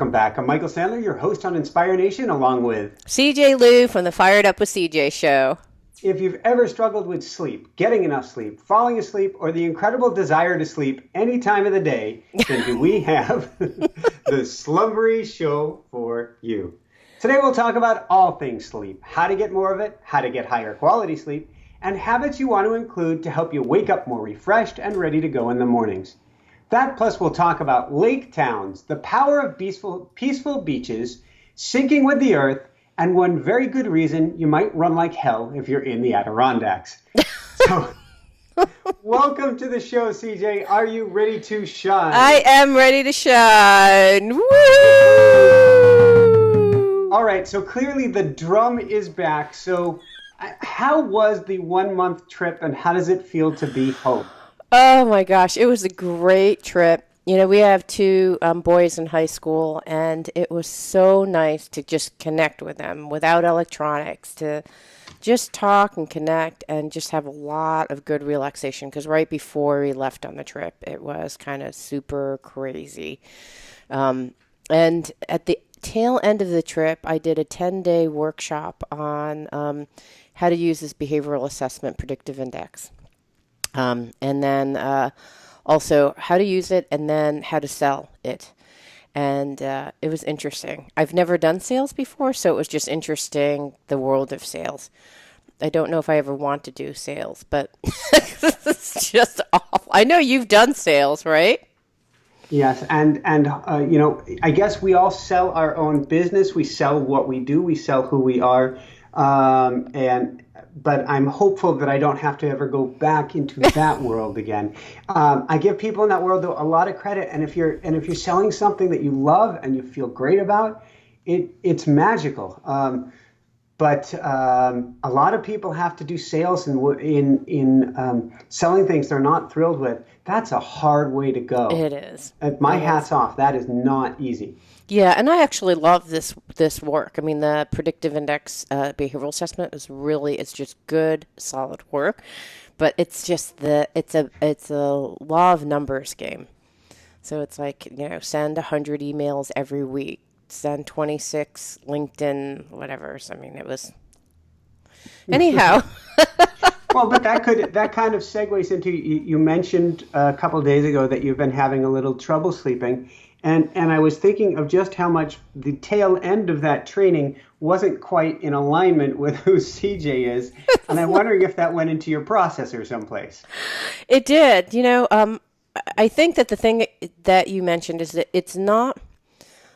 Welcome back. I'm Michael Sandler, your host on Inspire Nation, along with CJ Liu from the Fired Up with CJ show. if you've ever struggled with sleep, getting enough sleep, falling asleep, or the incredible desire to sleep any time of the day, then do we have the Slumbery Show for you. Today we'll talk about all things sleep, how to get more of it, how to get higher quality sleep, and habits you want to include to help you wake up more refreshed and ready to go in the mornings. That plus we'll talk about lake towns, the power of peaceful beaches, syncing with the earth, and one very good reason you might run like hell if you're in the Adirondacks. So, welcome to the show, CJ. Are you ready to shine? I am ready to shine. Woo! All right, so clearly the drum is back. So how was the 1 month trip and how does it feel to be home? Oh my gosh, it was a great trip. You know, we have two boys in high school, and it was so nice to just connect with them without electronics, to just talk and connect and just have a lot of good relaxation. Because right before we left on the trip, it was kind of super crazy. And at the tail end of the trip, I did a 10-day workshop on how to use this behavioral assessment predictive index. And then also how to use it and then how to sell it. And it was interesting. I've never done sales before, so it was just interesting, the world of sales. I don't know if I ever want to do sales, but it's just awful. I know you've done sales, right? Yes, and you know, I guess we all sell our own business. We sell what we do. We sell who we are. But I'm hopeful that I don't have to ever go back into that world again. I give people in that world though a lot of credit, and if you're selling something that you love and you feel great about, it's magical. But a lot of people have to do sales in selling things they're not thrilled with. That's a hard way to go. It is. My hat's off. That is not easy. Yeah, and I actually love this work. I mean, the predictive index behavioral assessment is it's just good, solid work. But it's just it's a law of numbers game. So it's like, you know, send 100 emails every week, send 26 LinkedIn whatevers. I mean, it was anyhow. Well, but that kind of segues into, you mentioned a couple of days ago that you've been having a little trouble sleeping. And I was thinking of just how much the tail end of that training wasn't quite in alignment with who CJ is. And I'm wondering if that went into your processor someplace. It did. You know, I think that the thing that you mentioned is that it's not.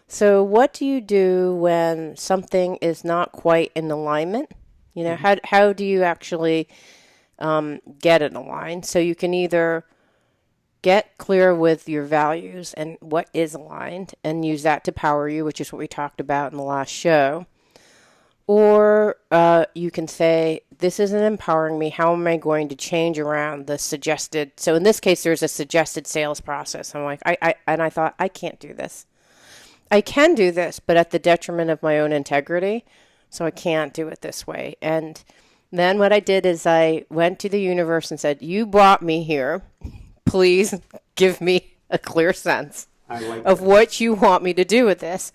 So what do you do when something is not quite in alignment? You know, how do you actually get it aligned? So you can either get clear with your values and what is aligned and use that to power you, which is what we talked about in the last show. Or you can say, this isn't empowering me. How am I going to change around the suggested? So in this case, there's a suggested sales process. I'm like, I thought, I can't do this. I can do this, but at the detriment of my own integrity. So I can't do it this way. And then what I did is I went to the universe and said, you brought me here. Please give me a clear sense of what you want me to do with this.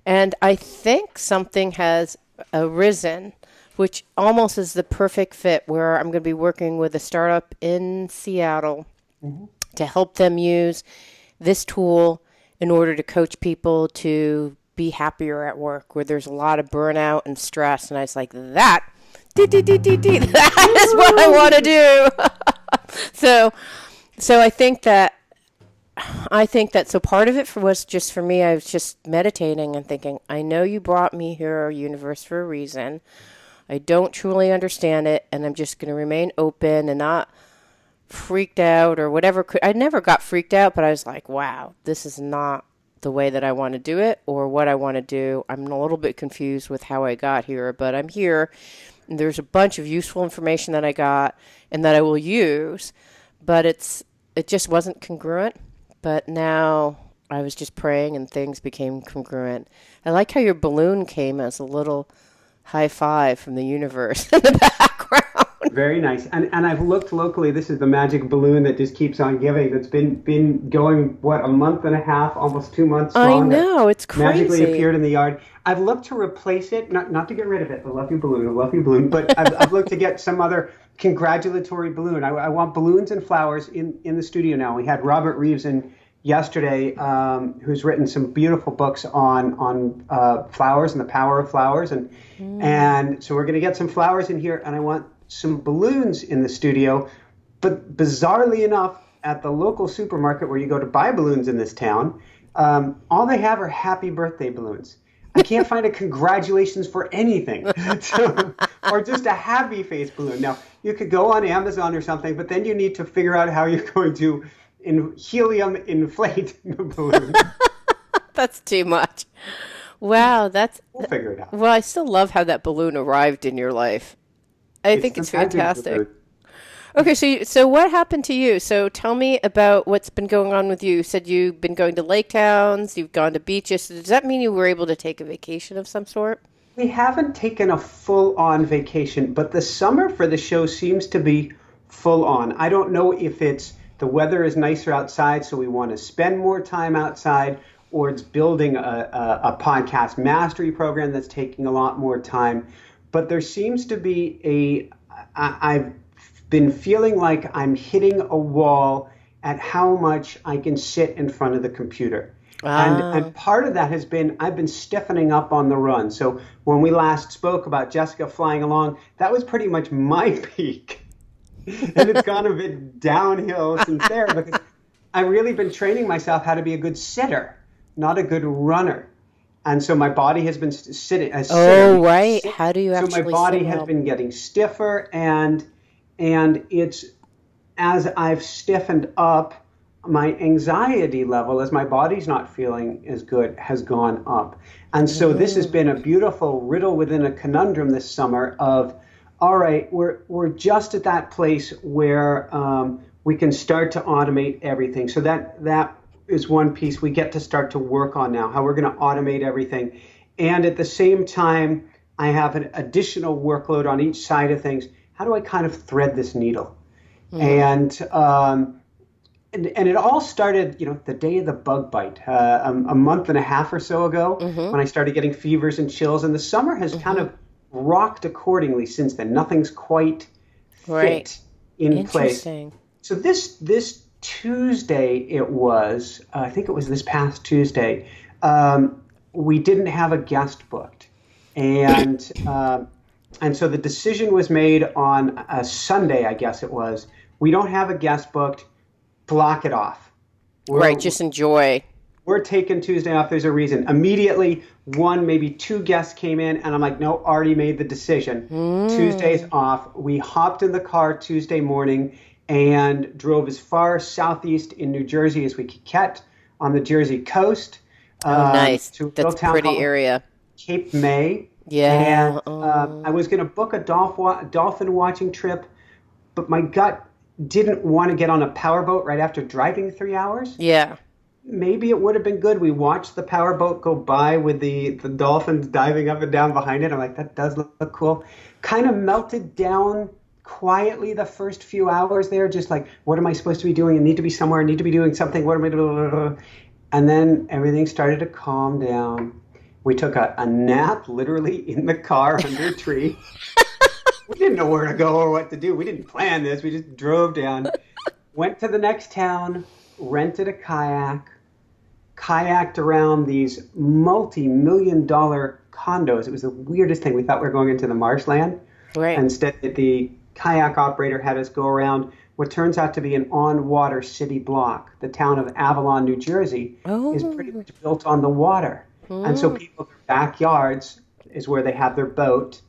And I think something has arisen, which almost is the perfect fit, where I'm going to be working with a startup in Seattle to help them use this tool in order to coach people to be happier at work, where there's a lot of burnout and stress. And I was like, that is what I want to do. So I think that so part of it was just for me, I was just meditating and thinking, I know you brought me here, universe, for a reason. I don't truly understand it, and I'm just going to remain open and not freaked out or whatever. I never got freaked out, but I was like, wow, this is not the way that I want to do it or what I want to do. I'm a little bit confused with how I got here, but I'm here. And there's a bunch of useful information that I got and that I will use. But it just wasn't congruent. But now I was just praying and things became congruent. I like how your balloon came as a little high five from the universe in the background. Very nice. And I've looked locally. This is the magic balloon that just keeps on giving. That's been going, what, a month and a half, almost 2 months I strong. know, it's Magically crazy. appeared in the yard. I've looked to replace it, not to get rid of it. I love you, balloon. I love you, balloon. But I've looked to get some other congratulatory balloon. I want balloons and flowers in the studio now. We had Robert Reeves in yesterday, who's written some beautiful books on flowers and the power of flowers, and so we're going to get some flowers in here, and I want some balloons in the studio. But bizarrely enough, at the local supermarket where you go to buy balloons in this town, all they have are happy birthday balloons. I can't find a congratulations for anything, or just a happy face balloon. Now, you could go on Amazon or something, but then you need to figure out how you're going to helium inflate the balloon. That's too much. Wow, We'll figure it out. well, I still love how that balloon arrived in your life. I think it's the magic fantastic. balloon. Okay, so what happened to you? So tell me about what's been going on with you. You said you've been going to lake towns, you've gone to beaches. So does that mean you were able to take a vacation of some sort? We haven't taken a full-on vacation, but the summer for the show seems to be full-on. I don't know if it's the weather is nicer outside, so we want to spend more time outside, or it's building a podcast mastery program that's taking a lot more time. But there seems to be I've been feeling like I'm hitting a wall at how much I can sit in front of the computer. And part of that has been I've been stiffening up on the run. So when we last spoke about Jessica flying along, that was pretty much my peak. And it's gone a bit downhill since there, because I've really been training myself how to be a good sitter, not a good runner. And so my body has been sitting. Oh, right. How do you actually So my body sit has well? been getting stiffer, and it's as I've stiffened up, my anxiety level, as my body's not feeling as good, has gone up. And so this has been a beautiful riddle within a conundrum this summer of, all right, we're just at that place where we can start to automate everything. So that is one piece we get to start to work on now, how we're going to automate everything. And at the same time, I have an additional workload on each side of things. How do I kind of thread this needle? And it all started, the day of the bug bite, a month and a half or so ago, when I started getting fevers and chills. And the summer has kind of rocked accordingly since then. Nothing's quite fit in place. So this Tuesday, I think it was this past Tuesday, we didn't have a guest booked. And so the decision was made on a Sunday, I guess it was. We don't have a guest booked. Block it off. Just enjoy. We're taking Tuesday off. There's a reason. Immediately, one, maybe two guests came in, and I'm like, no, already made the decision. Tuesday's off. We hopped in the car Tuesday morning and drove as far southeast in New Jersey as we could get on the Jersey coast. Nice. That's a pretty area. Cape May. Yeah. And I was going to book a dolphin watching trip, but my gut didn't want to get on a powerboat right after driving 3 hours. Yeah. Maybe it would have been good. We watched the powerboat go by with the dolphins diving up and down behind it. I'm like, that does look cool. Kind of melted down quietly the first few hours there, just like, what am I supposed to be doing? I need to be somewhere. I need to be doing something. What am I doing? And then everything started to calm down. We took a nap literally in the car under a tree. We didn't know where to go or what to do. We didn't plan this. We just drove down, went to the next town, rented a kayak, kayaked around these multi-million-dollar condos. It was the weirdest thing. We thought we were going into the marshland. Right. Instead, the kayak operator had us go around what turns out to be an on-water city block. The town of Avalon, New Jersey, is pretty much built on the water. And so people, their backyards is where they have their boat.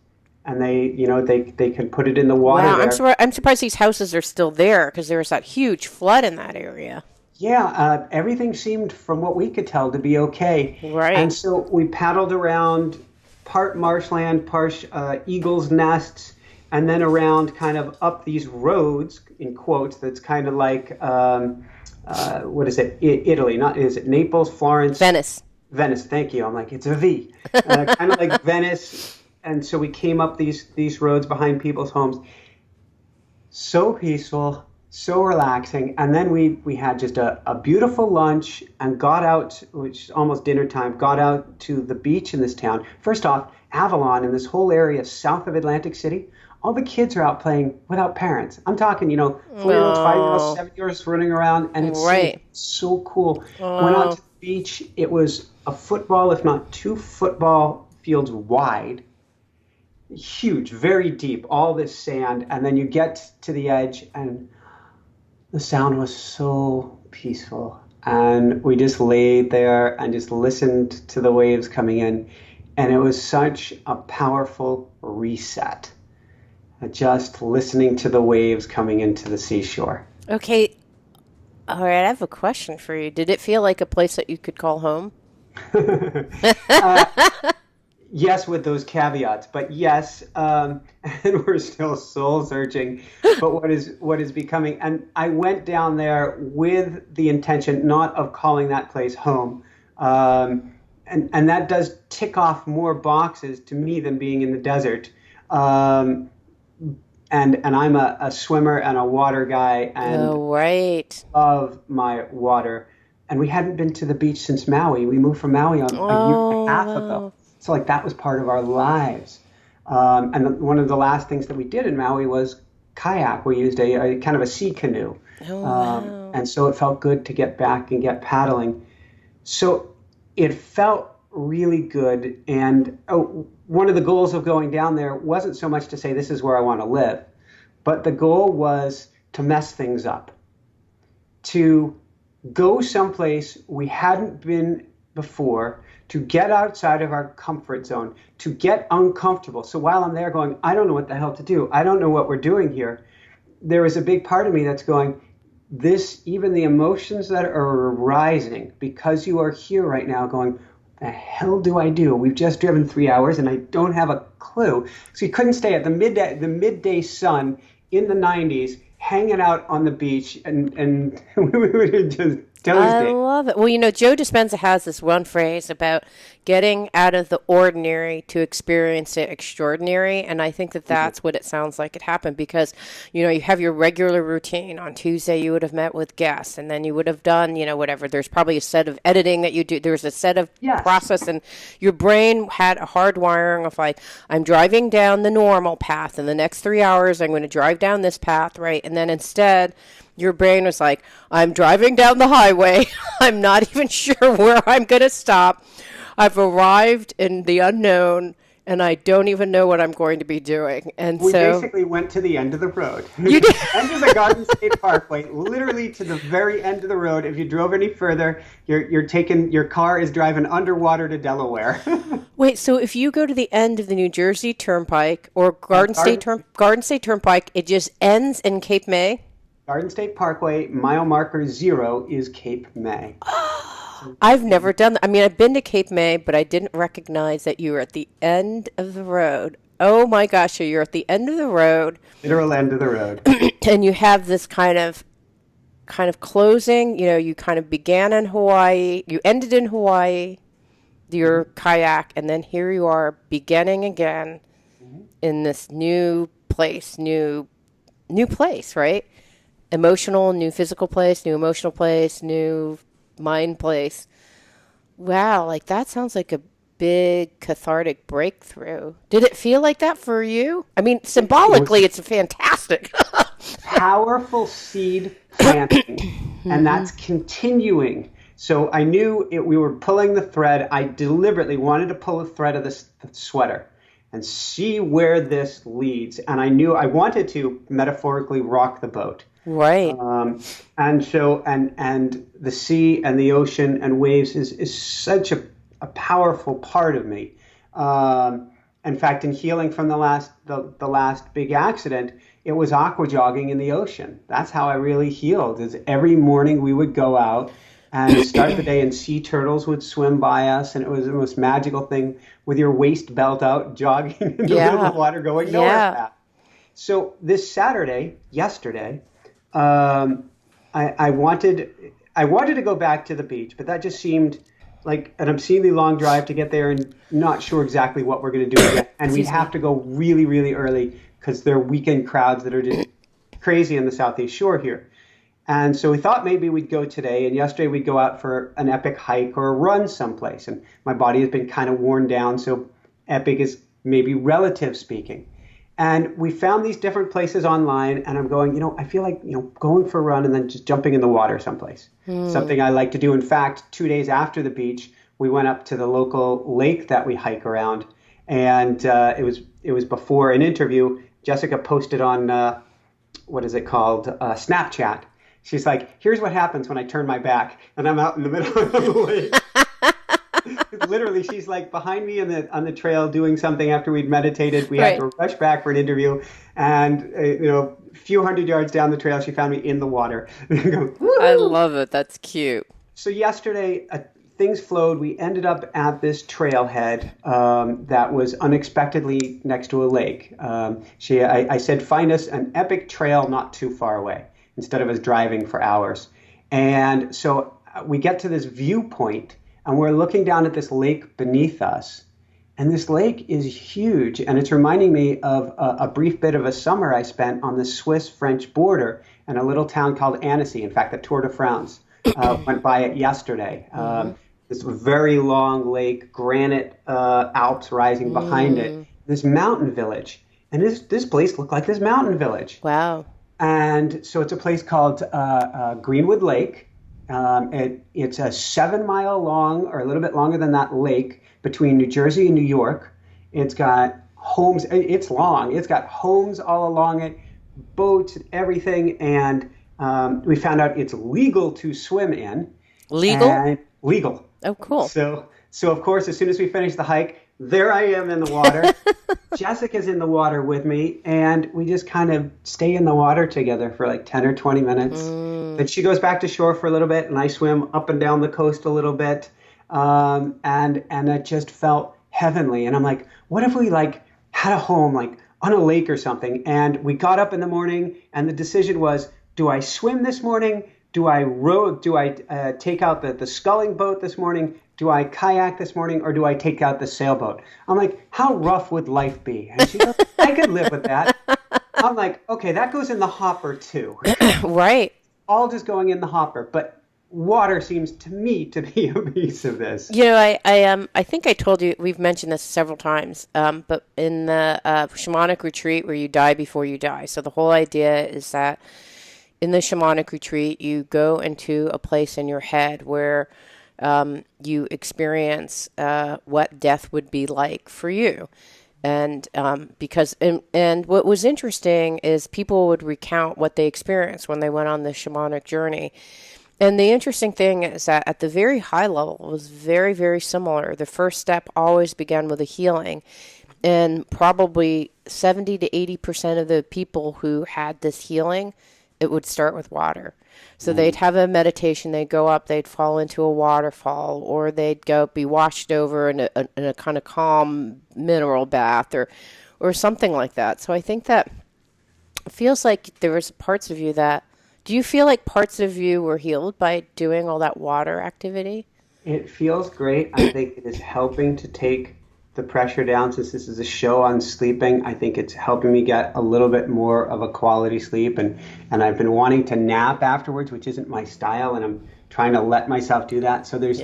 And they can put it in the water. Wow, I'm surprised these houses are still there, because there was that huge flood in that area. Yeah, everything seemed, from what we could tell, to be okay. Right. And so we paddled around part marshland, part eagles' nests, and then around kind of up these roads, in quotes, that's kind of like, what is it, Italy? Is it Naples, Florence? Venice, thank you. I'm like, it's a V. Kind of like Venice. And so we came up these roads behind people's homes. So peaceful, so relaxing. And then we had just a beautiful lunch and got out, which is almost dinner time, got out to the beach in this town. First off, Avalon and this whole area south of Atlantic City, all the kids are out playing without parents. I'm talking, 4-year-olds, 5-year-olds, 7-year-olds running around, and it's Right. so cool. Went out to the beach. It was a football, if not 2 football fields wide, huge, very deep, all this sand, and then you get to the edge, and the sound was so peaceful. And we just laid there and just listened to the waves coming in, and it was such a powerful reset. Just listening to the waves coming into the seashore. Okay. All right. I have a question for you. Did it feel like a place that you could call home? Yes, with those caveats, but yes, and we're still soul searching. But what is becoming, and I went down there with the intention not of calling that place home, and that does tick off more boxes to me than being in the desert. And I'm a swimmer and a water guy, and Oh, right. love my water. And we hadn't been to the beach since Maui. We moved from Maui a year and a half ago. So like that was part of our lives. And one of the last things that we did in Maui was kayak. We used a kind of a sea canoe. Oh, wow. And so it felt good to get back and get paddling. So it felt really good. And one of the goals of going down there wasn't so much to say this is where I want to live, but the goal was to mess things up, to go someplace we hadn't been before, to get outside of our comfort zone, to get uncomfortable. So while I'm there going, I don't know what the hell to do, I don't know what we're doing here, there is a big part of me that's going, even the emotions that are arising because you are here right now going, the hell do I do? We've just driven 3 hours and I don't have a clue. So you couldn't stay at the midday sun in the 90s, hanging out on the beach, and we would just I toasting. love it. Well, Joe Dispenza has this one phrase about getting out of the ordinary to experience the extraordinary. And I think that that's what it sounds like it happened because, you have your regular routine. On Tuesday, you would have met with guests and then you would have done, whatever. There's probably a set of editing that you do. There's a set of Yes. process and your brain had a hard wiring of like, I'm driving down the normal path. In the next 3 hours, I'm going to drive down this path, right? And then instead, your brain was like, I'm driving down the highway. I'm not even sure where I'm going to stop. I've arrived in the unknown, and I don't even know what I'm going to be doing. And We so basically went to the end of the road. you did. End of the Garden State Parkway, literally to the very end of the road. If you drove any further, your car is driving underwater to Delaware. Wait, so if you go to the end of the New Jersey Turnpike or Garden State Turnpike, it just ends in Cape May? Garden State Parkway, mile marker 0 is Cape May. I've never done that. I mean, I've been to Cape May, but I didn't recognize that you were at the end of the road. Oh my gosh, so you're at the end of the road. Literal end of the road. And you have this kind of closing, you kind of began in Hawaii, you ended in Hawaii, your kayak, and then here you are beginning again in this new place, right? Emotional, new physical place, new emotional place, new mind place. Wow, like that sounds like a big cathartic breakthrough. Did it feel like that for you? I mean, symbolically, it's fantastic. Powerful seed planting, and that's continuing. So I knew we were pulling the thread. I deliberately wanted to pull the thread of the sweater and see where this leads. And I knew I wanted to metaphorically rock the boat. Right. And so, and the sea and the ocean and waves is such a powerful part of me. In fact, in healing from the last big accident, it was aqua jogging in the ocean. That's how I really healed. Is every morning we would go out and start the day, and sea turtles would swim by us, and it was the most magical thing with your waist belt out, jogging in the middle of the water, going nowhere fast. So this yesterday, I wanted to go back to the beach, but that just seemed like an obscenely long drive to get there, and not sure exactly what we're going to do yet. And we'd have to go really, really early because there are weekend crowds that are just crazy in the Southeast Shore here. And so we thought maybe we'd go today, and yesterday we'd go out for an epic hike or a run someplace. And my body has been kind of worn down, so epic is maybe relative speaking. And we found these different places online, and I'm going, I feel like, going for a run and then just jumping in the water someplace. Something I like to do. In fact, 2 days after the beach, we went up to the local lake that we hike around, and it was before an interview. Jessica posted on, what is it called, Snapchat. She's like, here's what happens when I turn my back, and I'm out in the middle of the lake. Literally, she's like behind me on the trail doing something after we'd meditated. We had to rush back for an interview, and a few hundred yards down the trail, she found me in the water. I love it. That's cute. So yesterday, things flowed. We ended up at this trailhead that was unexpectedly next to a lake. I said, find us an epic trail not too far away, instead of us driving for hours. And so we get to this viewpoint, and we're looking down at this lake beneath us. And this lake is huge, and it's reminding me of a brief bit of a summer I spent on the Swiss-French border in a little town called Annecy. In fact, the Tour de France went by it yesterday. This very long lake, granite Alps rising behind it, this mountain village. And this place looked like this mountain village. Wow. And so it's a place called Greenwood Lake. It's a 7-mile long, or a little bit longer than that, lake between New Jersey and New York. It's got homes. It's long. It's got homes all along it, boats, everything. And we found out it's legal to swim in. Legal? Legal. Oh, cool. So of course, as soon as we finish the hike, there I am in the water. Jessica's in the water with me, and we just kind of stay in the water together for like 10 or 20 minutes. Then she goes back to shore for a little bit, and I swim up and down the coast a little bit. And it just felt heavenly. And I'm like, what if we had a home on a lake or something? And we got up in the morning, and the decision was, do I swim this morning? Do I row? Do I take out the sculling boat this morning? Do I kayak this morning, or do I take out the sailboat? I'm like, how rough would life be? And she goes, I could live with that. I'm like, okay, that goes in the hopper too. Right. All just going in the hopper. But water seems to me to be a piece of this. I think I told you, we've mentioned this several times, but in the shamanic retreat where you die before you die. So the whole idea is that in the shamanic retreat, you go into a place in your head where you experience what death would be like for you. And and what was interesting is people would recount what they experienced when they went on the shamanic journey. And the interesting thing is that at the very high level, it was very, very similar. The first step always began with a healing. And probably 70 to 80% of the people who had this healing, it would start with water. So they'd have a meditation, they'd go up, they'd fall into a waterfall, or they'd go be washed over in a kind of calm mineral bath or something like that. So I think that it feels like there was parts of you that, do you feel like parts of you were healed by doing all that water activity? It feels great. I think it is helping to take the pressure down. Since this is a show on sleeping, I think it's helping me get a little bit more of a quality sleep. And I've been wanting to nap afterwards, which isn't my style, and I'm trying to let myself do that. So there's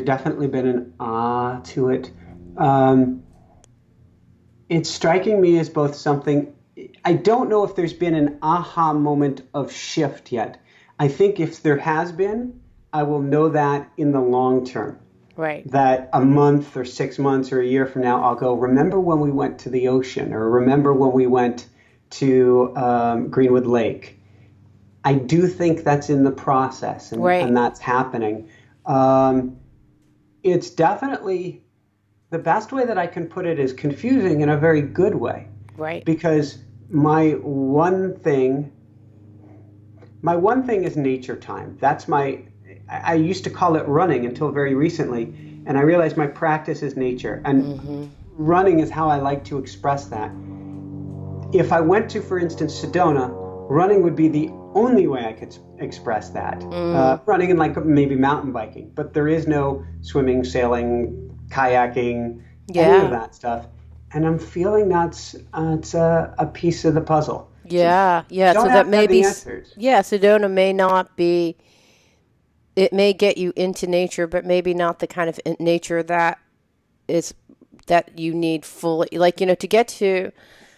definitely been an awe to it. It's striking me as both something, I don't know if there's been an aha moment of shift yet. I think if there has been, I will know that in the long term. Right. That a month or 6 months or a year from now, I'll go, remember when we went to the ocean, or remember when we went to Greenwood Lake. I do think that's in the process, and that's happening. It's definitely, the best way that I can put it is confusing in a very good way. Right. Because my one thing is nature time. I used to call it running until very recently, and I realized my practice is nature, and running is how I like to express that. If I went to, for instance, Sedona, running would be the only way I could express that. Running and maybe mountain biking, but there is no swimming, sailing, kayaking, any of that stuff. And I'm feeling that's it's a piece of the puzzle. Yeah, yeah. Don't So have that to may have be, the answers. yeah, Sedona may not be, it may get you into nature, but maybe not the kind of nature is, that you need fully, like, to get to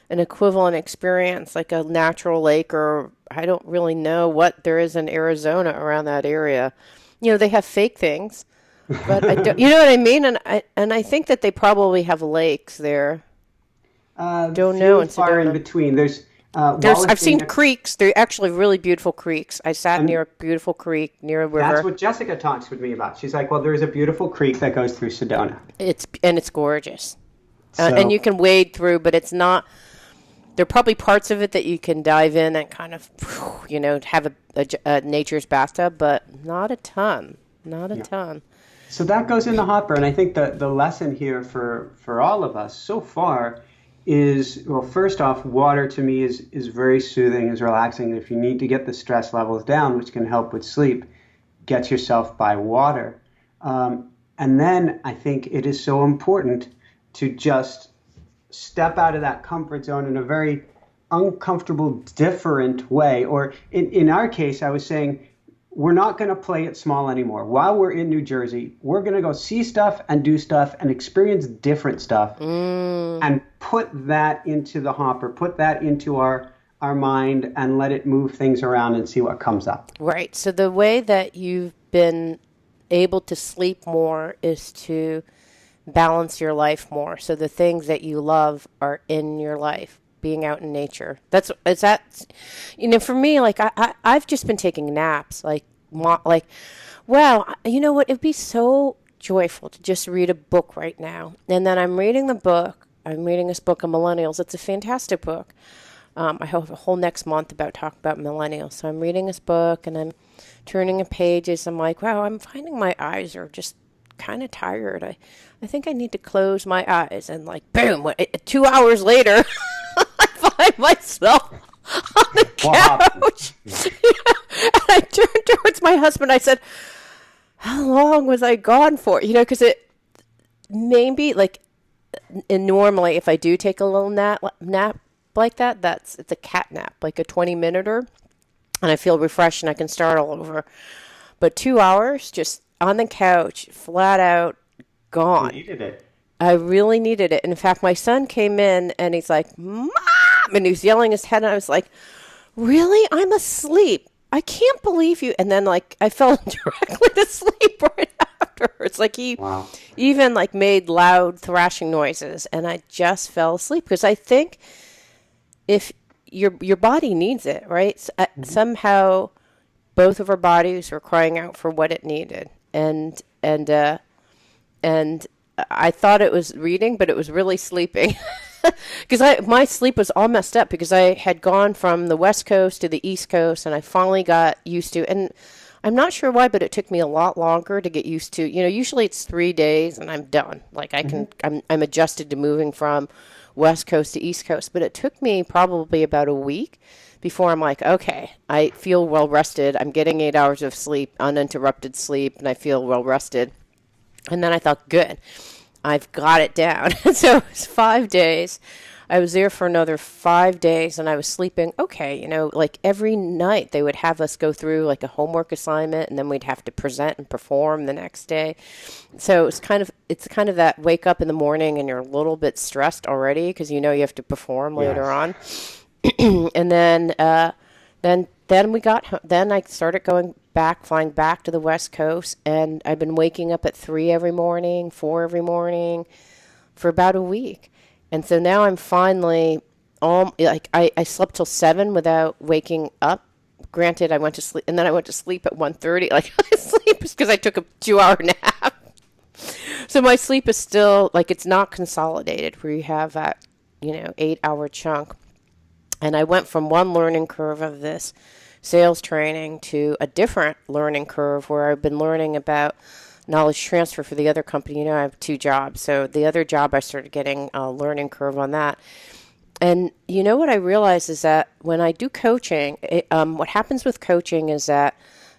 an equivalent experience, like a natural lake, or I don't really know what there is in Arizona around that area. They have fake things, but I don't, you know what I mean? And I think that they probably have lakes there. Don't Few know in and far in Sedona. between. There's I've seen Wallacea, creeks. They're actually really beautiful creeks. I sat near and a beautiful creek near a that's river. what Jessica talks with me about. She's like, well, there's a beautiful creek that goes through Sedona. It's gorgeous, and you So can wade through, but it's not. There are probably parts of it that you can dive in and kind of, have a nature's bathtub, but not a ton. Not a yeah. ton. So that goes in the hopper, and I think that the lesson here for all of us so far is, well, first off, water to me is very soothing, is relaxing. If you need to get the stress levels down, which can help with sleep, get yourself by water. And then I think it is so important to just step out of that comfort zone in a very uncomfortable, different way. Or in our case, I was saying, we're not going to play it small anymore. While we're in New Jersey, we're going to go see stuff and do stuff and experience different stuff and put that into the hopper, put that into our mind and let it move things around and see what comes up. Right. So the way that you've been able to sleep more is to balance your life more. So the things that you love are in your life, being out in nature. For me, like I've just been taking naps, wow, you know what? It'd be so joyful to just read a book right now. And then I'm reading this book on millennials. It's a fantastic book. I have a whole next month about talking about millennials. So I'm reading this book and I'm turning the pages. I'm like, wow, I'm finding my eyes are just kind of tired. I think I need to close my eyes. And like, boom, 2 hours later, I find myself on the couch. And I turned towards my husband. I said, how long was I gone for? Because it maybe like, and normally if I do take a little nap like that, it's a cat nap, like a 20-minuter, and I feel refreshed and I can start all over. But 2 hours just on the couch, flat out gone. You needed it. I really needed it. And in fact, my son came in and he's like, Mom! And he was yelling his head. And I was like, really? I'm asleep. I can't believe you. And then like I fell directly to sleep right afterwards. Like he even like made loud thrashing noises. And I just fell asleep because I think if your body needs it, right? Somehow both of our bodies were crying out for what it needed. And I thought it was reading, but it was really sleeping. Because my sleep was all messed up because I had gone from the West Coast to the East Coast, and I finally got used to. And I'm not sure why, but it took me a lot longer to get used to. Usually it's 3 days, and I'm done. Like I'm adjusted to moving from West Coast to East Coast, but it took me probably about a week before I'm like, okay, I feel well rested. I'm getting 8 hours of sleep, uninterrupted sleep, and I feel well rested. And then I thought, good, I've got it down. So it was 5 days. I was there for another 5 days, and I was sleeping okay. Like every night they would have us go through like a homework assignment, and then we'd have to present and perform the next day. So it's kind of that wake up in the morning and you're a little bit stressed already because you have to perform later on. And then I started flying back to the West Coast, and I've been waking up at 3 every morning, 4 every morning for about a week. And so now I'm finally, I slept till 7 without waking up. Granted, I went to sleep, and then I went to sleep at 1:30. Like, I sleep because I took a 2-hour nap. So my sleep is still, like, it's not consolidated where you have that, 8-hour chunk. And I went from one learning curve of this sales training to a different learning curve where I've been learning about knowledge transfer for the other company. I have 2 jobs. So the other job, I started getting a learning curve on that. And what I realized is that when I do coaching, what happens with coaching is that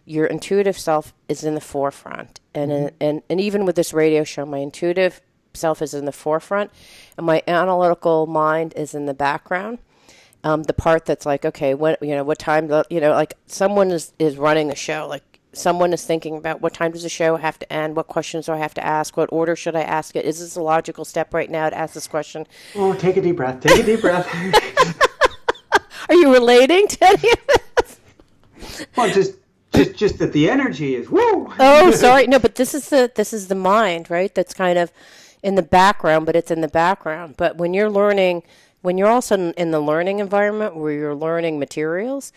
your intuitive self is in the forefront. And even with this radio show, my intuitive self is in the forefront and my analytical mind is in the background. the part that's like, okay, what time, like someone is running a show, like someone is thinking about what time does the show have to end, what questions do I have to ask, what order should I ask it, is this a logical step right now to ask this question? Oh, take a deep breath, take a deep breath. Are you relating to any of this? Well, just that the energy is woo. Oh, sorry. No, but this is the mind, right? That's kind of in the background, but it's in the background. But when you're learning, when you're also in the learning environment where you're learning materials,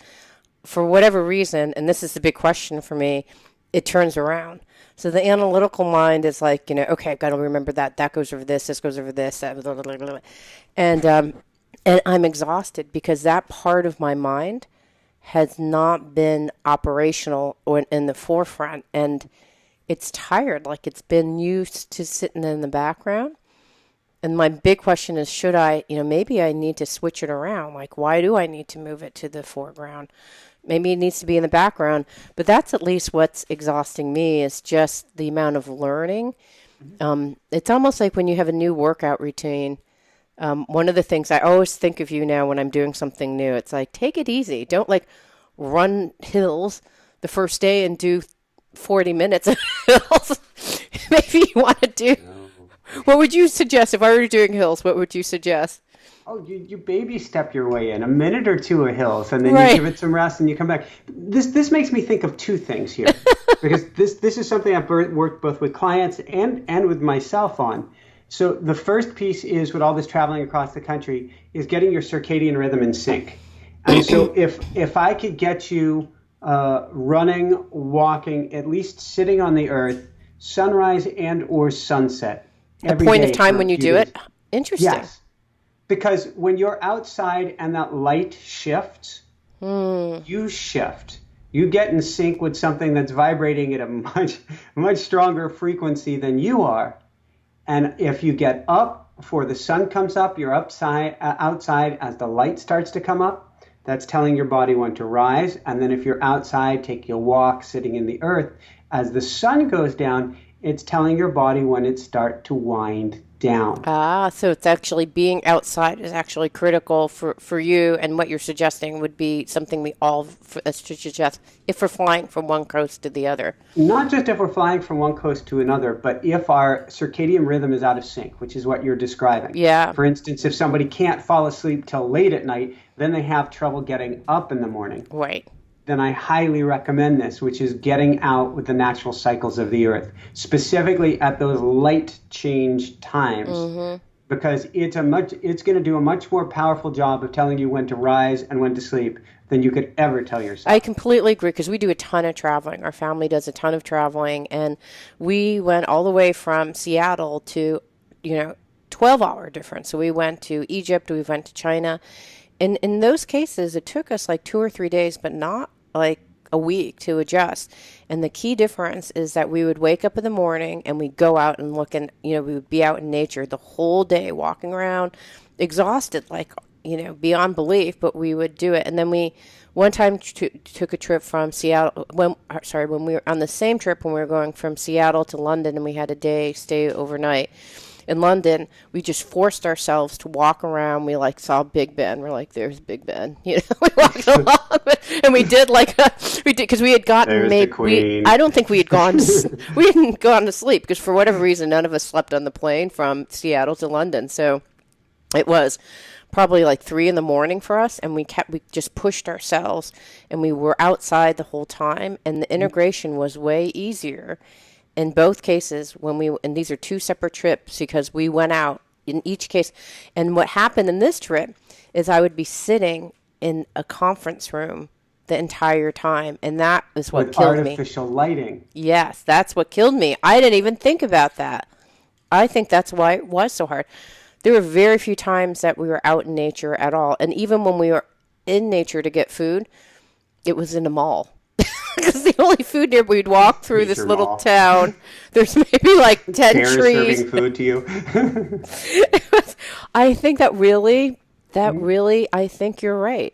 for whatever reason, and this is the big question for me, it turns around. So the analytical mind is like, okay, I've got to remember that goes over this goes over this, blah, blah, blah, blah. And I'm exhausted because that part of my mind has not been operational or in the forefront, and it's tired, like it's been used to sitting in the background. And my big question is, should I, maybe I need to switch it around. Like, why do I need to move it to the foreground? Maybe it needs to be in the background, but that's at least what's exhausting me is just the amount of learning. It's almost like when you have a new workout routine. One of the things I always think of you now when I'm doing something new, it's like, take it easy. Don't like run hills the first day and do 40 minutes of hills. Maybe you want to do, what would you suggest if I were doing hills? What would you suggest? Oh, you baby step your way in a minute or two of hills, and then Right. you give it some rest, and you come back. This makes me think of two things here, because this is something I've worked both with clients and with myself on. So the first piece is, with all this traveling across the country, is getting your circadian rhythm in sync. And so if I could get you running, walking, at least sitting on the earth, sunrise and or sunset. A point of time when you do it? Interesting. Yes. Because when you're outside and that light shifts, you shift. You get in sync with something that's vibrating at a much stronger frequency than you are. And if you get up before the sun comes up, you're outside as the light starts to come up. That's telling your body when to rise. And then if you're outside, taking a walk, sitting in the earth, as the sun goes down, it's telling your body when it starts to wind down. So it's actually being outside is actually critical for you, and what you're suggesting would be something we all suggest if we're flying from one coast to the other. Not just if we're flying from one coast to another, but if our circadian rhythm is out of sync, which is what you're describing. Yeah. For instance, if somebody can't fall asleep till late at night, then they have trouble getting up in the morning. Right. Then I highly recommend this, which is getting out with the natural cycles of the earth, specifically at those light change times, because it's going to do a much more powerful job of telling you when to rise and when to sleep than you could ever tell yourself. I completely agree, because we do a ton of traveling. Our family does a ton of traveling, and we went all the way from Seattle to, 12-hour difference. So we went to Egypt, we went to China. And in those cases, it took us like 2 or 3 days, but not like a week to adjust. And the key difference is that we would wake up in the morning and we'd go out and look, and we would be out in nature the whole day, walking around, exhausted, like, beyond belief, but we would do it. And then we one time took a trip from Seattle, when we were on the same trip when we were going from Seattle to London, and we had a day stay overnight. In London, we just forced ourselves to walk around. We saw Big Ben. We're like, "There's Big Ben." We walked along, and we did because we had gotten There's I don't think we had gone. We hadn't gone to sleep because for whatever reason, none of us slept on the plane from Seattle to London. So it was probably like 3 a.m. for us, and we just pushed ourselves, and we were outside the whole time, and the integration was way easier. In both cases, and these are 2 separate trips because we went out in each case. And what happened in this trip is I would be sitting in a conference room the entire time. And that is what killed me. With artificial lighting. Yes, that's what killed me. I didn't even think about that. I think that's why it was so hard. There were very few times that we were out in nature at all. And even when we were in nature to get food, it was in a mall. Because the only food near, we'd walk through this little town. There's maybe like 10 Parents trees. serving food to you. I think that really, I think you're right.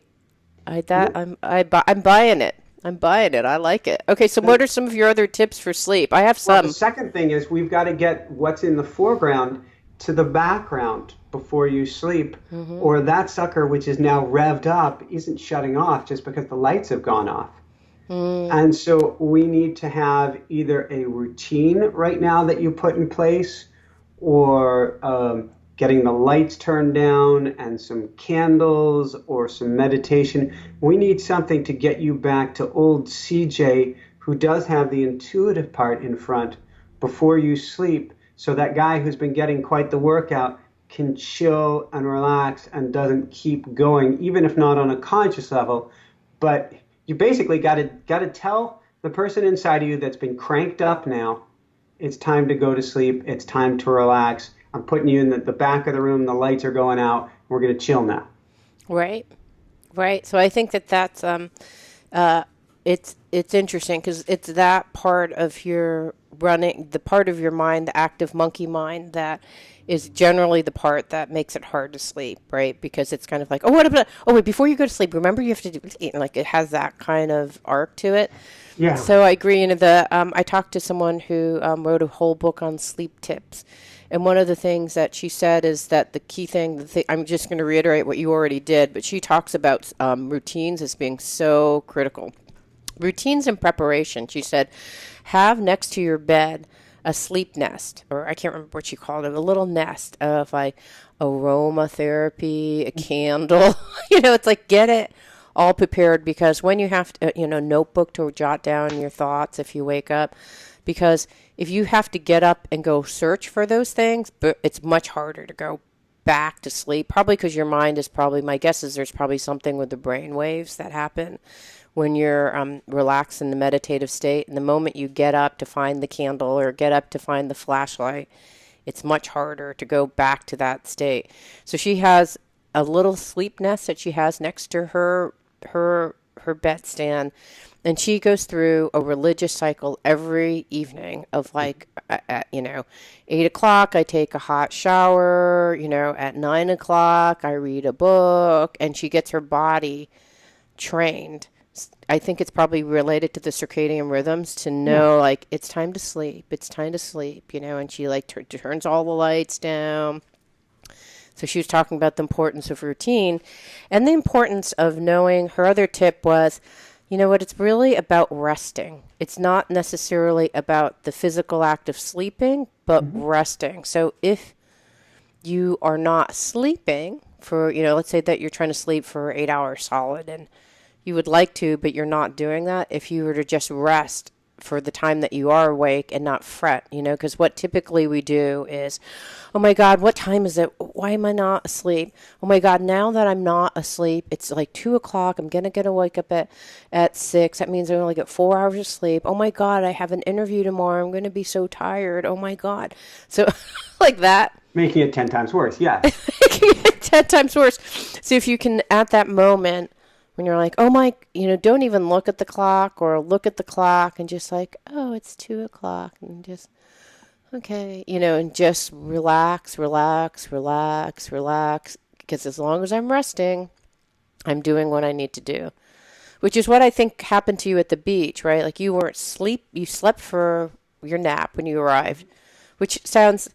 I'm buying it. I'm buying it. I like it. Okay, so what are some of your other tips for sleep? I have some. Well, the second thing is we've got to get what's in the foreground to the background before you sleep, or that sucker, which is now revved up, isn't shutting off just because the lights have gone off. And so we need to have either a routine right now that you put in place, or getting the lights turned down and some candles or some meditation. We need something to get you back to old CJ, who does have the intuitive part in front before you sleep, so that guy who's been getting quite the workout can chill and relax and doesn't keep going, even if not on a conscious level. But you basically got to tell the person inside of you that's been cranked up now, it's time to go to sleep, it's time to relax. I'm putting you in the back of the room, the lights are going out, we're going to chill now. Right. So I think that's it's interesting because it's that part of your the part of your mind, the active monkey mind, that is generally the part that makes it hard to sleep, right? Because it's kind of like, wait, before you go to sleep, remember you have to do, like, it has that kind of arc to it. Yeah. So I agree. I talked to someone who wrote a whole book on sleep tips. And one of the things that she said is that the key thing, I'm just going to reiterate what you already did, but she talks about routines as being so critical. Routines and preparation. She said, have next to your bed a sleep nest, or I can't remember what she called it, a little nest of like aromatherapy, a candle. It's like, get it all prepared, because when you have to, notebook to jot down your thoughts if you wake up, because if you have to get up and go search for those things, but it's much harder to go back to sleep, probably because your mind is my guess is there's probably something with the brain waves that happen when you're relaxed in the meditative state. And the moment you get up to find the candle or get up to find the flashlight, it's much harder to go back to that state. So she has a little sleep nest that she has next to her bedstand, and she goes through a religious cycle every evening of like, at 8 o'clock, I take a hot shower, at 9 o'clock, I read a book, and she gets her body trained. I think it's probably related to the circadian rhythms to know, like, it's time to sleep, and she like turns all the lights down. So she was talking about the importance of routine and the importance of knowing. Her other tip was, it's really about resting. It's not necessarily about the physical act of sleeping, but resting. So if you are not sleeping for, let's say that you're trying to sleep for 8 hours solid and you would like to, but you're not doing that, if you were to just rest for the time that you are awake and not fret, because what typically we do is, oh my God, what time is it? Why am I not asleep? Oh my God, now that I'm not asleep, it's like 2 o'clock. I'm going to get a wake up at 6. That means I only get 4 hours of sleep. Oh my God, I have an interview tomorrow. I'm going to be so tired. Oh my God. So like that. Making it 10 times worse. Yeah. Making it 10 times worse. So if you can, at that moment, when you're like, oh my, don't even look at the clock or look at the clock and just like, oh, it's 2 o'clock, and just, okay, and just relax. Because as long as I'm resting, I'm doing what I need to do, which is what I think happened to you at the beach, right? Like you slept for your nap when you arrived, which sounds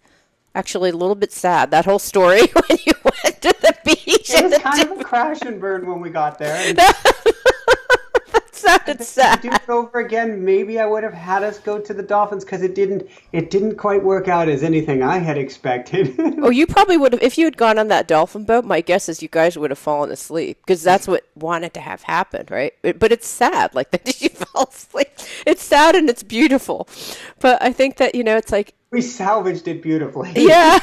actually a little bit sad, that whole story when you went to the beach. It was kind of a crash and burn when we got there. That sounded sad. To do it over again, maybe I would have had us go to the dolphins, because it didn't quite work out as anything I had expected. Oh, you probably would have, if you had gone on that dolphin boat, my guess is you guys would have fallen asleep, because that's what wanted to have happened, right? But it's sad, like that you fell asleep. It's sad and it's beautiful. But I think that, it's like, we salvaged it beautifully. Yeah.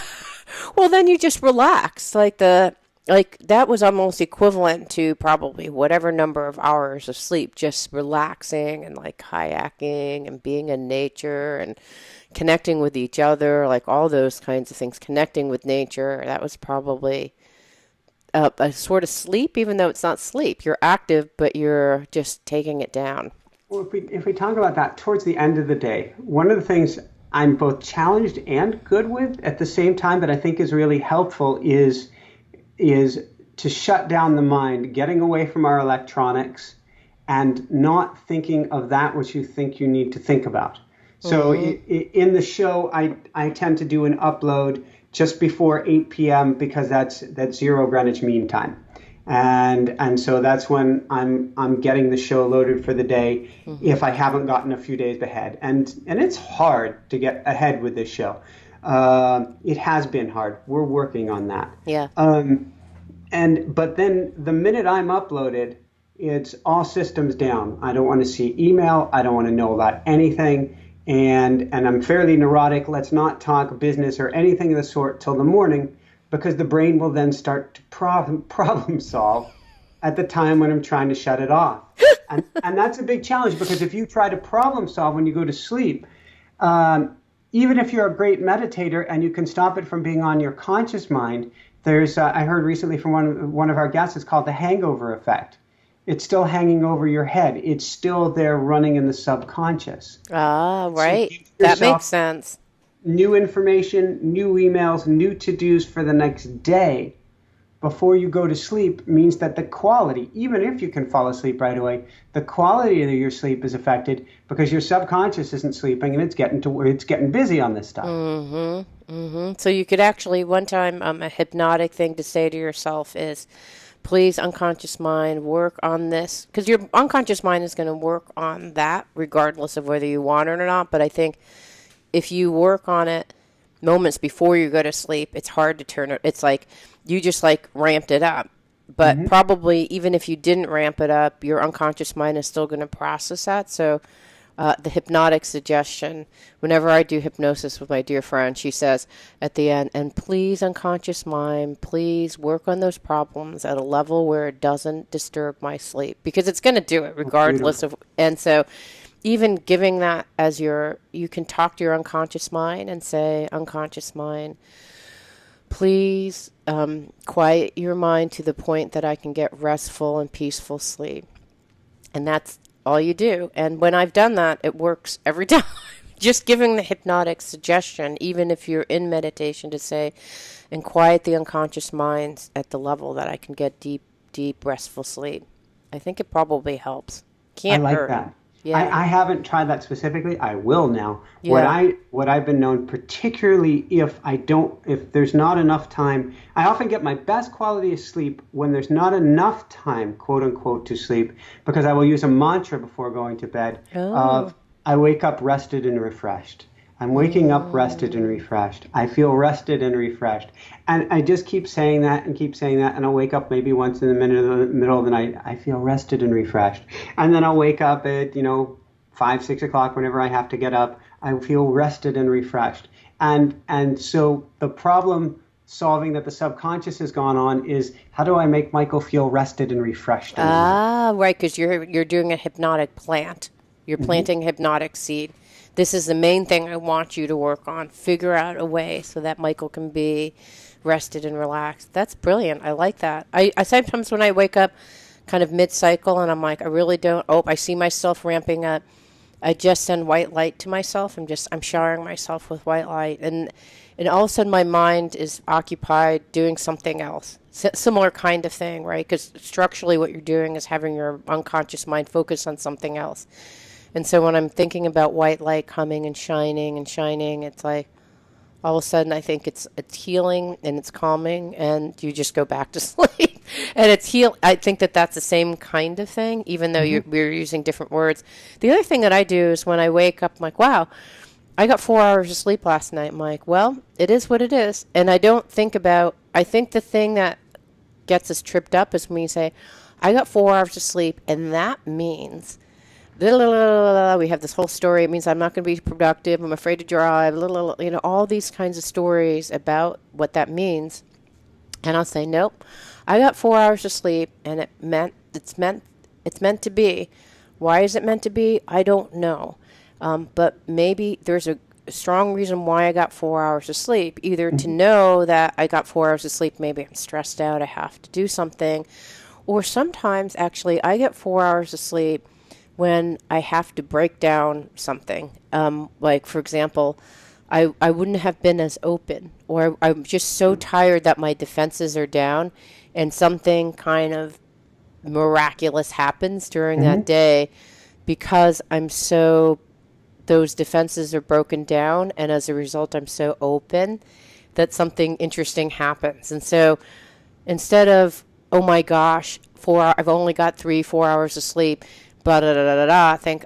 Well, then you just relax. Like that was almost equivalent to probably whatever number of hours of sleep, just relaxing and like kayaking and being in nature and connecting with each other, like all those kinds of things, connecting with nature. That was probably a sort of sleep, even though it's not sleep. You're active, but you're just taking it down. Well, if we talk about that towards the end of the day, one of the things I'm both challenged and good with at the same time that I think is really helpful is to shut down the mind, getting away from our electronics and not thinking of that which you think you need to think about. So in the show, I tend to do an upload just before 8 p.m. because that's 0 Greenwich Mean Time. And so that's when I'm getting the show loaded for the day if I haven't gotten a few days ahead. And it's hard to get ahead with this show. It has been hard. We're working on that. Yeah. But then the minute I'm uploaded, it's all systems down. I don't want to see email. I don't want to know about anything. And I'm fairly neurotic. Let's not talk business or anything of the sort till the morning, because the brain will then start to problem solve at the time when I'm trying to shut it off. And that's a big challenge, because if you try to problem solve when you go to sleep, even if you're a great meditator and you can stop it from being on your conscious mind, there's I heard recently from one of our guests, it's called the hangover effect. It's still hanging over your head. It's still there running in the subconscious. Ah, right. So that makes sense. New information, new emails, new to-dos for the next day before you go to sleep means that the quality, even if you can fall asleep right away, the quality of your sleep is affected because your subconscious isn't sleeping and it's getting busy on this stuff. So you could actually, one time, a hypnotic thing to say to yourself is, please, unconscious mind, work on this. Because your unconscious mind is going to work on that regardless of whether you want it or not. But I think if you work on it moments before you go to sleep, it's hard to turn it. It's like you just ramped it up. But probably even if you didn't ramp it up, your unconscious mind is still going to process that. So the hypnotic suggestion, whenever I do hypnosis with my dear friend, she says at the end, and please, unconscious mind, please work on those problems at a level where it doesn't disturb my sleep, because it's going to do it regardless of. And so even giving that as you can talk to your unconscious mind and say, unconscious mind, please quiet your mind to the point that I can get restful and peaceful sleep. And that's all you do. And when I've done that, it works every time. Just giving the hypnotic suggestion, even if you're in meditation, to say, and quiet the unconscious mind at the level that I can get deep, restful sleep. I think it probably helps. Can't hurt. I like that. Yeah. I haven't tried that specifically. I will now. Yeah. What I've been known, particularly if there's not enough time, I often get my best quality of sleep when there's not enough time, quote unquote, to sleep, because I will use a mantra before going to bed of, I wake up rested and refreshed. I'm waking up rested and refreshed. I feel rested and refreshed. And I just keep saying that, and I'll wake up maybe once in the middle of the night. I feel rested and refreshed. And then I'll wake up at, 5, 6 o'clock, whenever I have to get up. I feel rested and refreshed. And so the problem solving that the subconscious has gone on is, how do I make Michael feel rested and refreshed? Right, because you're doing a hypnotic plant. You're planting hypnotic seed. This is the main thing I want you to work on. Figure out a way so that Michael can be rested and relaxed. That's brilliant. I like that. I sometimes when I wake up kind of mid-cycle and I'm like, I really don't, I see myself ramping up, I just send white light to myself. I'm showering myself with white light. And all of a sudden my mind is occupied doing something else. Similar kind of thing, right? Because structurally what you're doing is having your unconscious mind focus on something else. And so when I'm thinking about white light coming and shining, it's like all of a sudden I think it's healing and it's calming, and you just go back to sleep. And it's I think that's the same kind of thing, even though we're using different words. The other thing that I do is when I wake up, I'm like, wow, I got 4 hours of sleep last night. I'm like, well, it is what it is. And I don't think I think the thing that gets us tripped up is when you say, I got 4 hours of sleep, and that means we have this whole story. It means I'm not going to be productive. I'm afraid to drive. All these kinds of stories about what that means. And I'll say, nope. I got 4 hours of sleep, and it's meant to be. Why is it meant to be? I don't know. But maybe there's a strong reason why I got 4 hours of sleep. Either to know that I got 4 hours of sleep, maybe I'm stressed out, I have to do something, or sometimes actually I get 4 hours of sleep when I have to break down something. Like, for example, I wouldn't have been as open, or I'm just so tired that my defenses are down, and something kind of miraculous happens during that day because those defenses are broken down, and as a result, I'm so open that something interesting happens. And so instead of, oh my gosh, I've only got 3-4 hours of sleep, blah, da, da, da, da, da, think,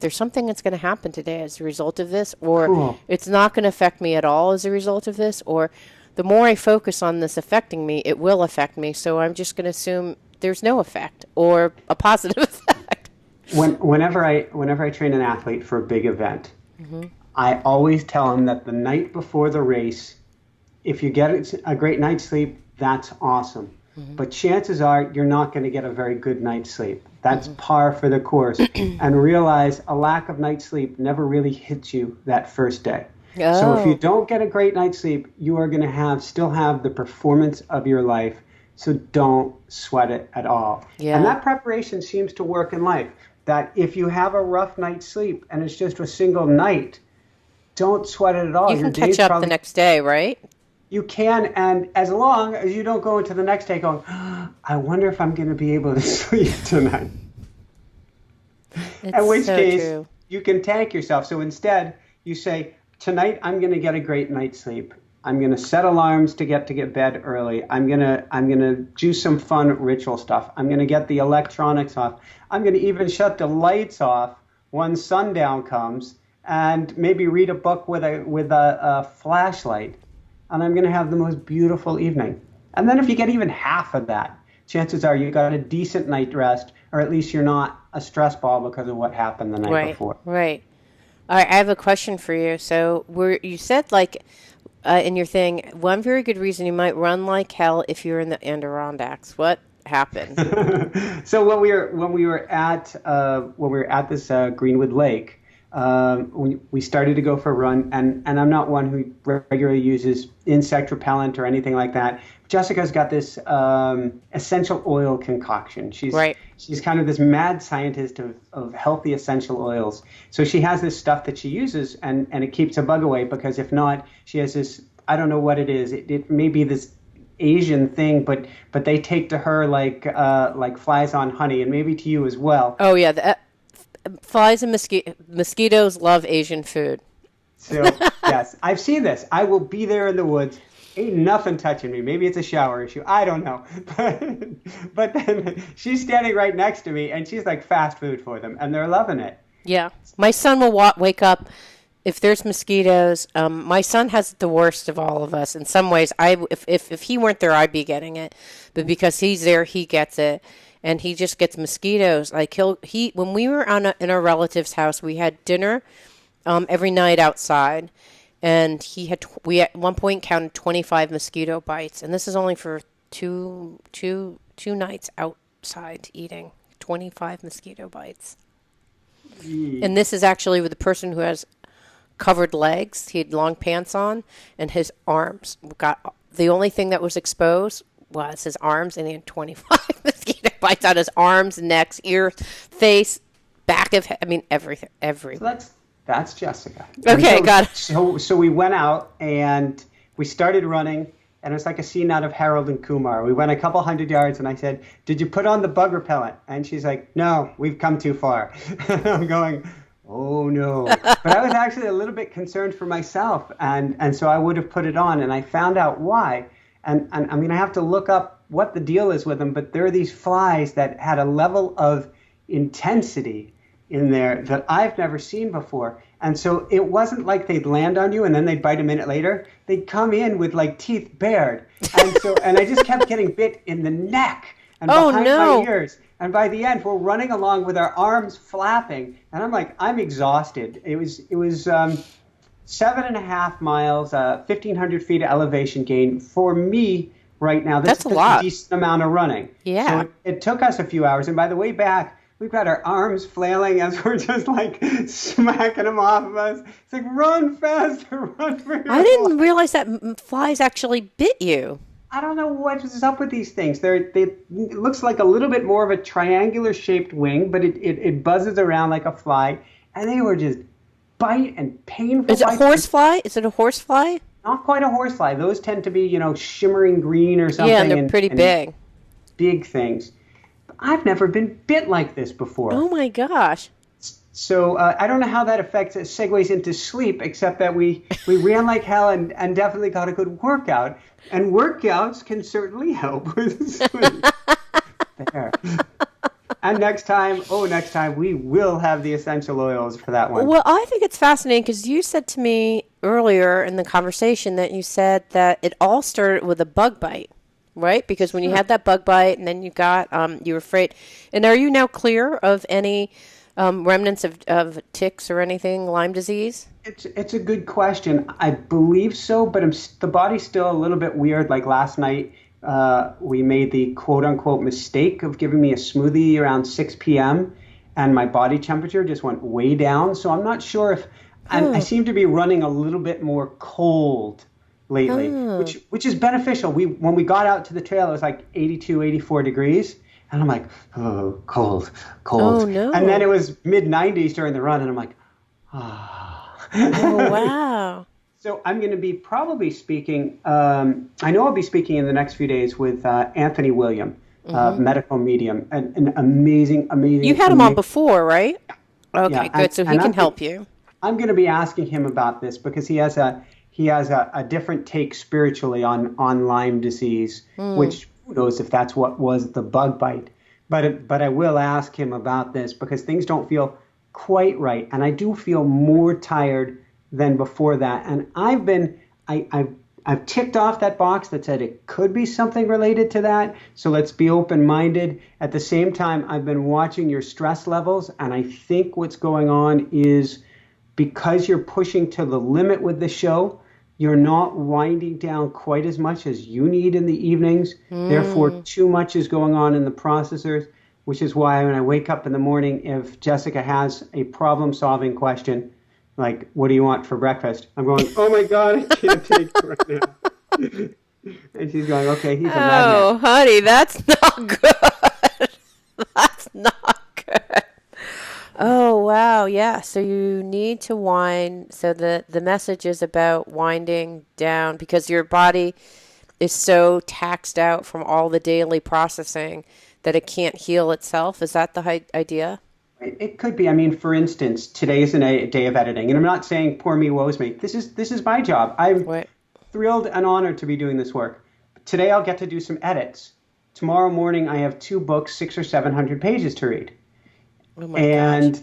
there's something that's going to happen today as a result of this, or Cool. it's not going to affect me at all as a result of this, or the more I focus on this affecting me, it will affect me. So I'm just going to assume there's no effect or a positive effect. Whenever I train an athlete for a big event, I always tell them that the night before the race, if you get a great night's sleep, that's awesome. But chances are you're not going to get a very good night's sleep. That's par for the course. And realize a lack of night's sleep never really hits you that first day. Oh. So if you don't get a great night's sleep, you are going to still have the performance of your life. So don't sweat it at all. Yeah. And that preparation seems to work in life. That if you have a rough night's sleep and it's just a single night, don't sweat it at all. You can catch up the next day, right? You can, and as long as you don't go into the next day going, I wonder if I'm going to be able to sleep tonight. In which case, you can tank yourself. So instead, you say, tonight I'm going to get a great night's sleep. I'm going to set alarms to get bed early. I'm going to do some fun ritual stuff. I'm going to get the electronics off. I'm going to even shut the lights off when sundown comes, and maybe read a book with a flashlight. And I'm going to have the most beautiful evening. And then if you get even half of that, chances are you got a decent night rest, or at least you're not a stress ball because of what happened the night before. Right. All right, I have a question for you. So you said in your thing, one very good reason you might run like hell if you're in the Adirondacks. What happened? So when we were at this Greenwood Lake, we started to go for a run, and I'm not one who regularly uses insect repellent or anything like that. Jessica's got this essential oil concoction. She's kind of this mad scientist of healthy essential oils. So she has this stuff that she uses, and it keeps a bug away, because if not, she has this, I don't know what it is. It may be this Asian thing, but they take to her like flies on honey, and maybe to you as well. Oh yeah, flies and mosquitoes love Asian food. So yes, I've seen this. I will be there in the woods. Ain't nothing touching me. Maybe it's a shower issue. I don't know. But then she's standing right next to me, and she's like fast food for them, and they're loving it. Yeah. My son will wake up if there's mosquitoes. My son has it the worst of all of us. In some ways, if he weren't there, I'd be getting it. But because he's there, he gets it. And he just gets mosquitoes. Like when we were in our relative's house, we had dinner every night outside. And we at one point counted 25 mosquito bites, and this is only for two nights outside eating. 25 mosquito bites, and this is actually with the person who has covered legs. He had long pants on, and his arms got the only thing that was exposed was his arms, and he had 25 mosquito bites on his arms, necks, ear, face, back of head. I mean everything. So that's Jessica. Okay, got it. So we went out and we started running, and it was like a scene out of Harold and Kumar. We went a couple 100 yards, and I said, "Did you put on the bug repellent?" And she's like, "No, we've come too far." I'm going, "Oh no!" But I was actually a little bit concerned for myself, and so I would have put it on, and I found out why. And I'm going to have to look up what the deal is with them. But there are these flies that had a level of intensity in there that I've never seen before. And so it wasn't like they'd land on you and then they'd bite a minute later. They'd come in with like teeth bared. And I just kept getting bit in the neck and behind my ears. And by the end, we're running along with our arms flapping. And I'm like, I'm exhausted. It was 7.5 miles, 1,500 feet of elevation gain. For me right now, that's a lot. Decent amount of running. Yeah. So it took us a few hours. And by the way back, we've got our arms flailing as we're just like smacking them off of us. It's like, run faster, run for your life. I didn't realize that flies actually bit you. I don't know what is up with these things. It looks like a little bit more of a triangular shaped wing, but it buzzes around like a fly. And they were just bite and painful. Is it a horsefly? Is it a horsefly? Not quite a horsefly. Those tend to be, shimmering green or something. Yeah, and they're pretty big. Big things. I've never been bit like this before. Oh my gosh. So I don't know how that affects segues into sleep, except that we ran like hell and definitely got a good workout. And workouts can certainly help with sleep. There. And next time we will have the essential oils for that one. Well, I think it's fascinating because you said to me earlier in the conversation that you said that it all started with a bug bite, right? Because when you had that bug bite and then you got, you were afraid. And are you now clear of any remnants of ticks or anything, Lyme disease? It's a good question. I believe so, but the body's still a little bit weird. Like last night, we made the quote unquote mistake of giving me a smoothie around 6 p.m. and my body temperature just went way down. So I'm not sure if I seem to be running a little bit more cold lately, which is beneficial. When we got out to the trail, it was like 82, 84 degrees. And I'm like, oh, cold. Oh, no. And then it was mid 90s during the run. And I'm like, ah. Oh, wow. So I'm going to be probably speaking, I know I'll be speaking in the next few days with Anthony William, medical medium, an amazing. You had him on before, right? Okay, Yeah, good. So he can help you. I'm going to be asking him about this because he has a different take spiritually on Lyme disease, which who knows if that's what was the bug bite. But I will ask him about this because things don't feel quite right, and I do feel more tired than before that. And I've ticked off that box that said it could be something related to that. So let's be open-minded. At the same time, I've been watching your stress levels, and I think what's going on is because you're pushing to the limit with the show, you're not winding down quite as much as you need in the evenings. Therefore, too much is going on in the processors, which is why when I wake up in the morning, if Jessica has a problem-solving question, like, what do you want for breakfast? I'm going, oh my God, I can't take it right now. And she's going, okay, he's a madman. Oh, honey, that's not good. That's not good. Oh, wow. Yeah. So you need to wind. So the message is about winding down because your body is so taxed out from all the daily processing that it can't heal itself. Is that the idea? It could be. I mean, for instance, today is a day of editing, and I'm not saying poor me, woe's me. This is my job. I'm thrilled and honored to be doing this work. Today I'll get to do some edits. Tomorrow morning I have 2 books, 600 or 700 pages to read. Oh my gosh.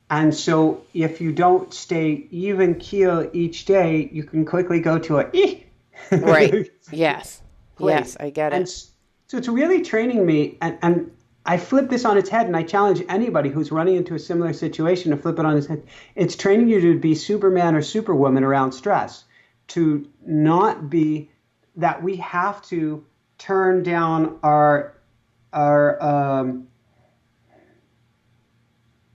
And so if you don't stay even keel each day, you can quickly go to a right. Yes. place. Yes, I get it. And so it's really training me, and I flip this on its head, and I challenge anybody who's running into a similar situation to flip it on its head. It's training you to be Superman or Superwoman around stress, to not be that we have to turn down our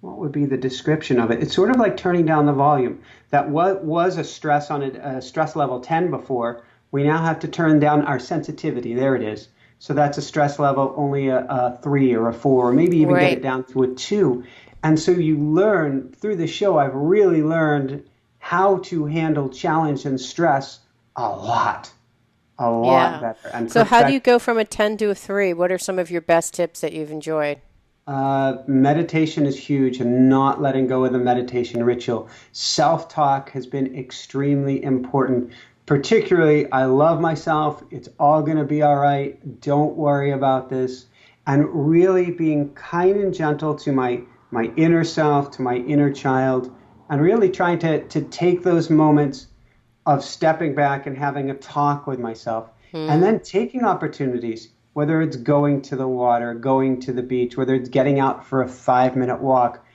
what would be the description of it? It's sort of like turning down the volume. That was a stress on a stress level 10 before. We now have to turn down our sensitivity. There it is. So that's a stress level only a 3 or a 4, or maybe even get it down to a 2. And so you learn through the show. I've really learned how to handle challenge and stress a lot better. And so how do you go from a 10 to a 3? What are some of your best tips that you've enjoyed? Meditation is huge, and not letting go of the meditation ritual. Self-talk has been extremely important. Particularly, I love myself. It's all going to be all right. Don't worry about this. And really being kind and gentle to my inner self, to my inner child, and really trying to take those moments of stepping back and having a talk with myself. And then taking opportunities, whether it's going to the water, going to the beach, whether it's getting out for a 5-minute walk,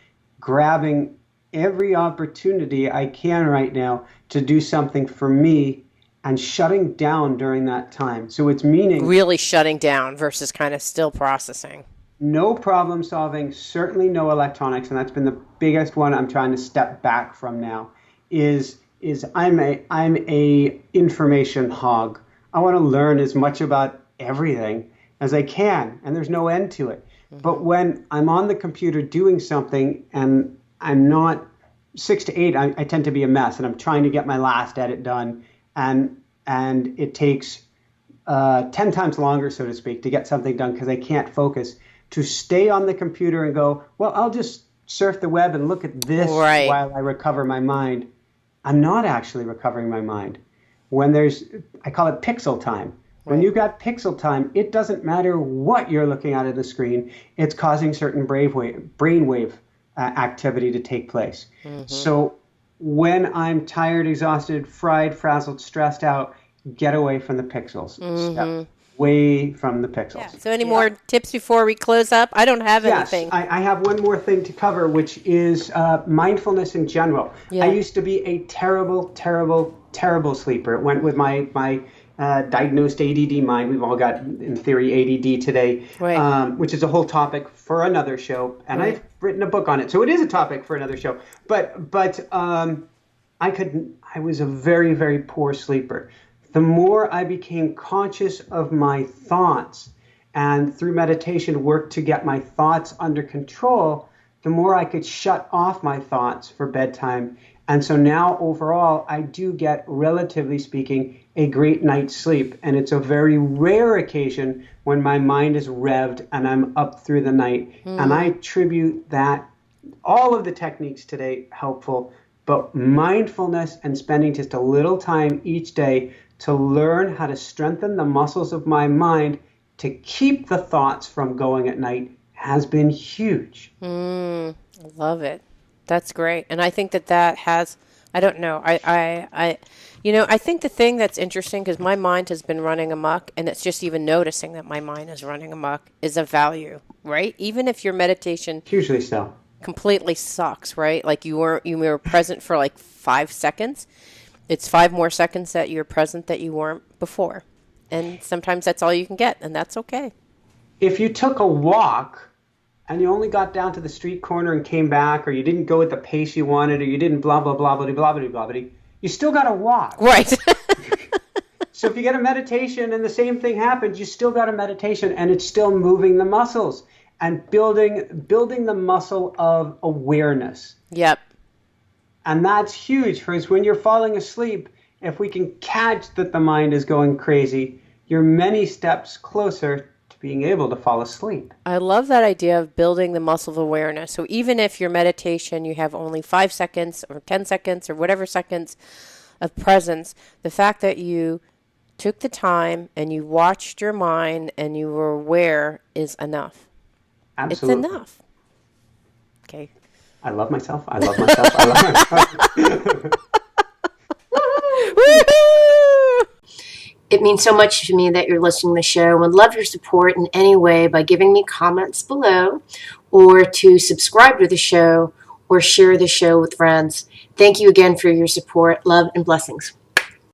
grabbing every opportunity I can right now to do something for me and shutting down during that time. So it's meaning really shutting down versus kind of still processing. No problem solving, certainly no electronics, and that's been the biggest one I'm trying to step back from now. Is I'm a information hog. I want to learn as much about everything as I can, and there's no end to it. But when I'm on the computer doing something and I'm not 6 to 8, I tend to be a mess, and I'm trying to get my last edit done, and it takes 10 times longer, so to speak, to get something done because I can't focus. To stay on the computer and go, well, I'll just surf the web and look at this Right. while I recover my mind, I'm not actually recovering my mind. I call it pixel time. When Right. you've got pixel time, it doesn't matter what you're looking at the screen. It's causing certain brainwave activity to take place. So when I'm tired, exhausted, fried, frazzled, stressed out, get away from the pixels. Step away from the pixels. So any more tips before we close up? I don't have Yes, anything. I have one more thing to cover, which is mindfulness in general. Yeah. I used to be a terrible, terrible, terrible sleeper. It went with my diagnosed ADD mind. We've all got, in theory, ADD today, Right. which is a whole topic for another show. And I've written a book on it, so it is a topic for another show. But I was a very, very poor sleeper. The more I became conscious of my thoughts and through meditation worked to get my thoughts under control, the more I could shut off my thoughts for bedtime. And so now overall, I do get, relatively speaking, a great night's sleep. And it's a very rare occasion when my mind is revved and I'm up through the night. And I attribute that, all of the techniques today helpful, but mindfulness and spending just a little time each day to learn how to strengthen the muscles of my mind to keep the thoughts from going at night has been huge. I love it. That's great. And I think that has, I don't know, I think the thing that's interesting, because my mind has been running amok, and it's just even noticing that my mind is running amok is a value, right? Even if your meditation Hugely so. completely sucks, right? Like you were present for like 5 seconds. It's 5 more seconds that you're present that you weren't before. And sometimes that's all you can get, and that's okay. If you took a walk and you only got down to the street corner and came back, or you didn't go at the pace you wanted, or you didn't blah, blah, blah, blah, blah, blah, blah, blah, you still got to walk. Right. So if you get a meditation and the same thing happens, you still got a meditation and it's still moving the muscles and building the muscle of awareness. Yep. And that's huge, because when you're falling asleep, if we can catch that the mind is going crazy, you're many steps closer to being able to fall asleep. I love that idea of building the muscle of awareness. So even if your meditation, you have only 5 seconds or 10 seconds or whatever seconds of presence, the fact that you took the time and you watched your mind and you were aware is enough. Absolutely. It's enough. Okay. I love myself. I love myself. I love myself. Woohoo! It means so much to me that you're listening to the show, and love your support in any way by giving me comments below, or to subscribe to the show or share the show with friends. Thank you again for your support. Love and blessings.